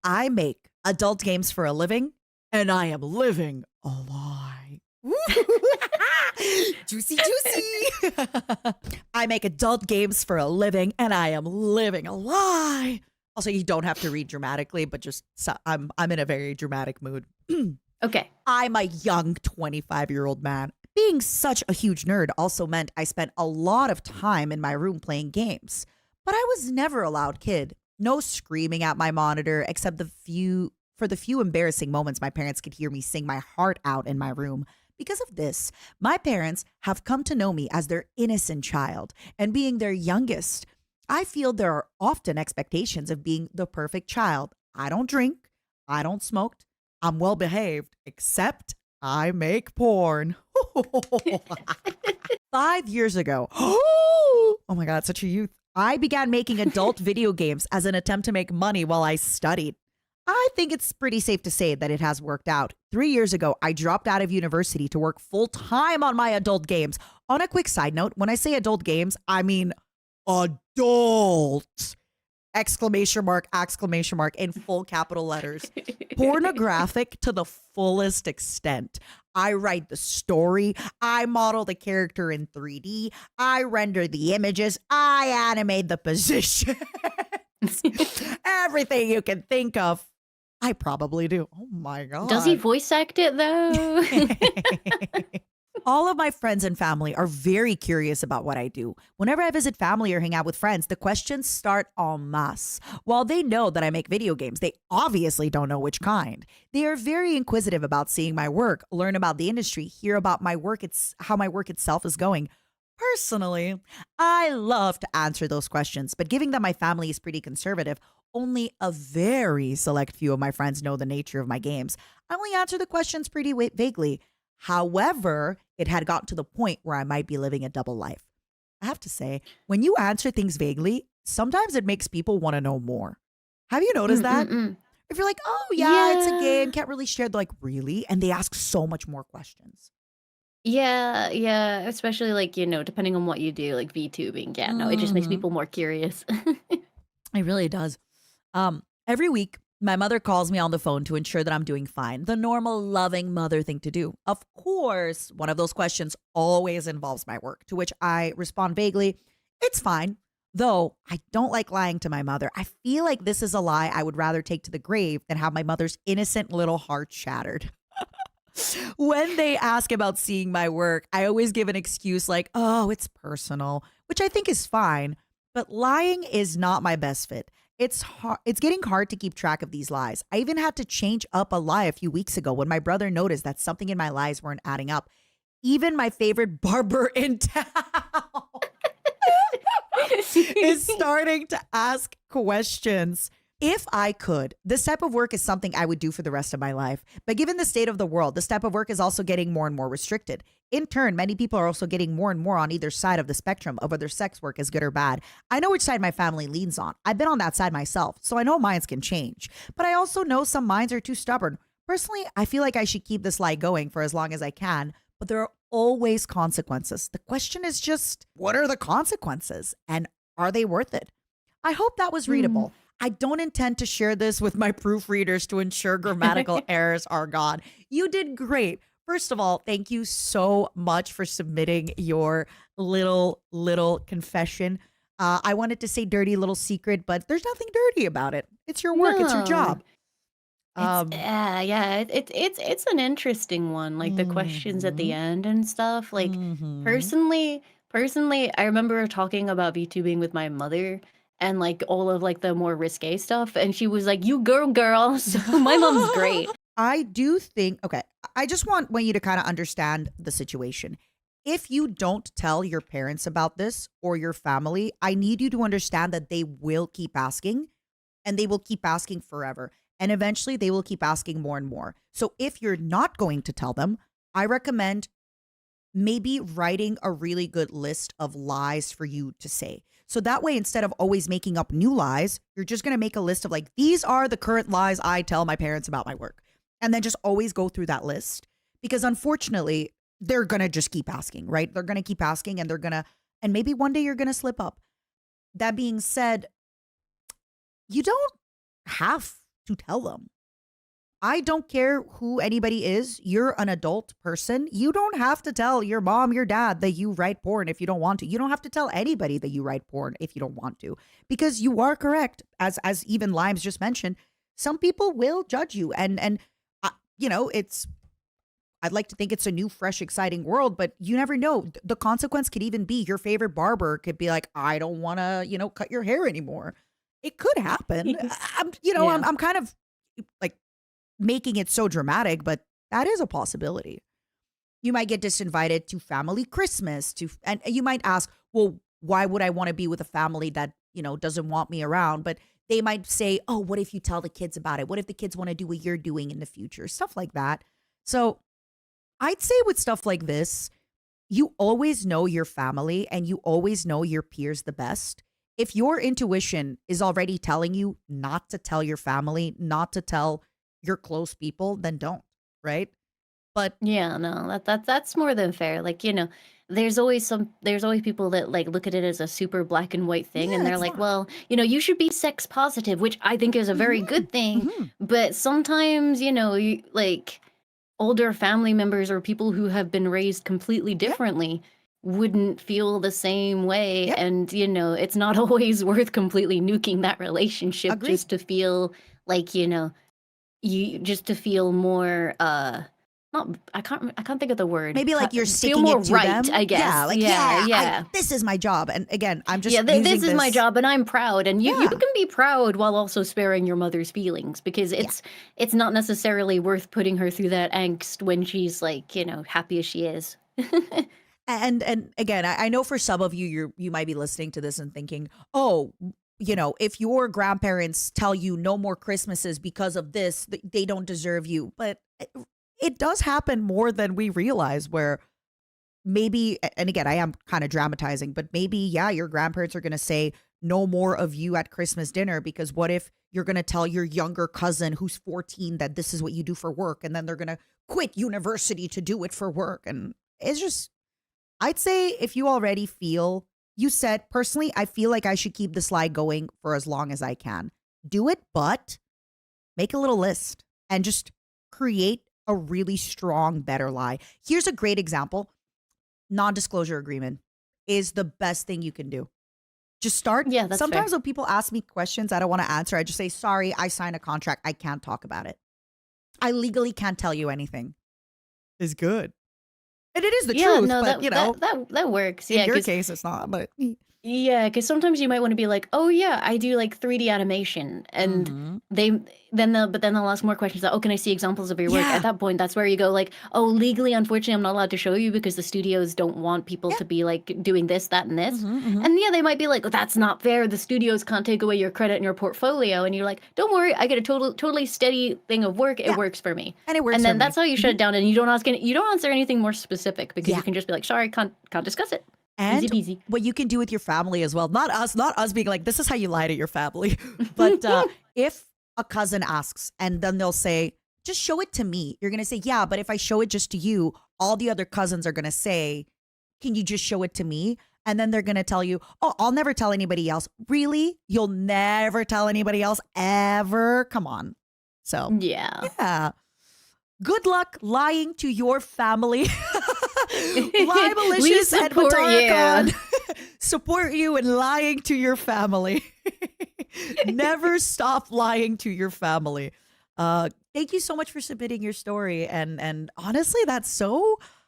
I make adult games for a living, and I am living a lie. Juicy, juicy. I make adult games for a living, and I am living a lie. Also, you don't have to read dramatically, but just I'm in a very dramatic mood. Okay. I'm a young 25-year-old man. Being such a huge nerd also meant I spent a lot of time in my room playing games. But I was never a loud kid. No screaming at my monitor, except the few embarrassing moments my parents could hear me sing my heart out in my room. Because of this, my parents have come to know me as their innocent child, and being their youngest, I feel there are often expectations of being the perfect child. I don't drink, I don't smoke, I'm well behaved, except I make porn. 5 years ago, oh my God, such a youth. I began making adult video games as an attempt to make money while I studied. I think it's pretty safe to say that it has worked out. 3 years ago, I dropped out of university to work full time on my adult games. On a quick side note, when I say adult games, I mean adult! Exclamation mark in full capital letters. Pornographic to the fullest extent. I write the story. I model the character in 3D. I render the images. I animate the position. Everything you can think of. I probably do. Oh my God. Does he voice act it though? All of my friends and family are very curious about what I do. Whenever I visit family or hang out with friends, the questions start en masse. While they know that I make video games, they obviously don't know which kind. They are very inquisitive about seeing my work, learn about the industry, hear about my work, how my work itself is going. Personally, I love to answer those questions, but given that my family is pretty conservative, only a very select few of my friends know the nature of my games. I only answer the questions pretty vaguely. However, it had gotten to the point where I might be living a double life. I have to say, when you answer things vaguely, sometimes it makes people want to know more. Have you noticed that? Mm-mm-mm. If you're like, oh, yeah, it's a Yeah. game, can't really share, they're like, really? And they ask so much more questions. Yeah, yeah, especially like, depending on what you do, like VTubing. Yeah, no, it just makes Hmm. people more curious. It really does. Every week, my mother calls me on the phone to ensure that I'm doing fine. The normal, loving mother thing to do. Of course, one of those questions always involves my work, to which I respond vaguely, it's fine. Though I don't like lying to my mother. I feel like this is a lie I would rather take to the grave than have my mother's innocent little heart shattered. When they ask about seeing my work, I always give an excuse like, oh, it's personal, which I think is fine. But lying is not my best fit. It's hard. It's getting hard to keep track of these lies. I even had to change up a lie a few weeks ago when my brother noticed that something in my lies weren't adding up. Even my favorite barber in town is starting to ask questions. If I could, this type of work is something I would do for the rest of my life. But given the state of the world, this type of work is also getting more and more restricted. In turn, many people are also getting more and more on either side of the spectrum of whether sex work is good or bad. I know which side my family leans on. I've been on that side myself, so I know minds can change. But I also know some minds are too stubborn. Personally, I feel like I should keep this lie going for as long as I can, but there are always consequences. The question is just, what are the consequences? And are they worth it? I hope that was Hmm. readable. I don't intend to share this with my proofreaders to ensure grammatical errors are gone. You did great. First of all, thank you so much for submitting your little confession. I wanted to say dirty little secret, but there's nothing dirty about it. It's your work. It's your No, job. it's Um, yeah, it's an interesting one, like the questions at the mhm, end and stuff. Like mhm. personally, I remember talking about VTubing with my mother and like all of like the more risque stuff, and she was like, "You girl." So my mom's great. I do think, okay, I just want you to kind of understand the situation. If you don't tell your parents about this or your family, I need you to understand that they will keep asking and they will keep asking forever. And eventually they will keep asking more and more. So if you're not going to tell them, I recommend maybe writing a really good list of lies for you to say. So that way, instead of always making up new lies, you're just going to make a list of like, these are the current lies I tell my parents about my work. And then just always go through that list. Because unfortunately, they're going to just keep asking, right? They're going to keep asking and and maybe one day you're going to slip up. That being said, you don't have to tell them. I don't care who anybody is. You're an adult person. You don't have to tell your mom, your dad that you write porn if you don't want to. You don't have to tell anybody that you write porn if you don't want to. Because you are correct, as even Limes just mentioned, some people will judge you. It's I'd like to think it's a new, fresh, exciting world, but you never know. The consequence could even be your favorite barber could be like, I don't want to, cut your hair anymore. It could happen. Yeah. I'm kind of like making it so dramatic, but that is a possibility. You might get disinvited to family Christmas and you might ask, well, why would I want to be with a family that, doesn't want me around? But they might say, oh, what if you tell the kids about it? What if the kids want to do what you're doing in the future? Stuff like that. So I'd say with stuff like this, you always know your family and you always know your peers the best. If your intuition is already telling you not to tell your family, not to tell your close people, then don't, right? But Yeah, no, that's more than fair. Like, there's always people that like look at it as a super black and white thing and yeah, they're it's like, not. well, you should be sex positive, which I think is a very Hmm. good thing, Hmm. but sometimes, like older family members or people who have been raised completely Yep. differently wouldn't feel the same way, Yep. and it's not always worth completely nuking that relationship Agree. just to feel like, you just to feel more not I can't think of the word. Maybe like you're Feel sticking more it to right, them. I Yeah, guess. like, Yeah, yeah, yeah. this is my job. And again, I'm Yeah, just this using is my this. job and I'm proud, and you Yeah. can be proud while also sparing your mother's feelings, because Yeah. it's not necessarily worth putting her through that angst when she's like, happy as she is. And again, I know for some of you, you might be listening to this and thinking, oh, if your grandparents tell you no more Christmases because of this, they don't deserve you. But it does happen more than we realize. Where maybe, and again, I am kind of dramatizing, but maybe, yeah, your grandparents are going to say no more of you at Christmas dinner, because what if you're going to tell your younger cousin who's 14 that this is what you do for work, and then they're going to quit university to do it for work? And it's just, I'd say if you already feel, you said, personally, I feel like I should keep the slide going for as long as I can. Do it, but make a little list and just create a really strong, better lie. Here's a great example. Non-disclosure agreement is the best thing you can do. Just start. Yeah, that's fair. Sometimes when people ask me questions I don't want to answer, I just say, sorry, I signed a contract. I can't talk about it. I legally can't tell you anything. Is good. And it is the Yeah, truth, no, but that works. in Yeah, your because case, it's not. But because sometimes you might want to be like, oh yeah, I do like 3D animation, and hmm, they then they'll ask more questions. Like, oh, can I see examples of your work? At yeah, that point, that's where you go like, oh, legally, unfortunately, I'm not allowed to show you because the studios don't want people yeah, to be like doing this, that, and this. hmm, hmm, And yeah, they might be like, oh, that's not fair. The studios can't take away your credit and your portfolio. And you're like, don't worry, I get a totally steady thing of work. It yeah, works for me. and it works And for then me. that's how you shut Mhm. it down, and you don't answer anything more specific because you Yeah, can just be like, sorry, can't discuss it. Easy and peasy. what you can do with your family as well. Not us being like, this is how you lie to your family, but if a cousin asks and then they'll say, just show it to me. You're gonna say, yeah, but if I show it just to you, all the other cousins are gonna say, can you just show it to me? And then they're going to tell you, oh, I'll never tell anybody else. Really? You'll never tell anybody else ever? Come on. So, Yeah. yeah. Good luck lying to your family. Lie We Malicious and support you. Matara support you in lying to your family. Never stop lying to your family. Thank you so much for submitting your story. And honestly, that's so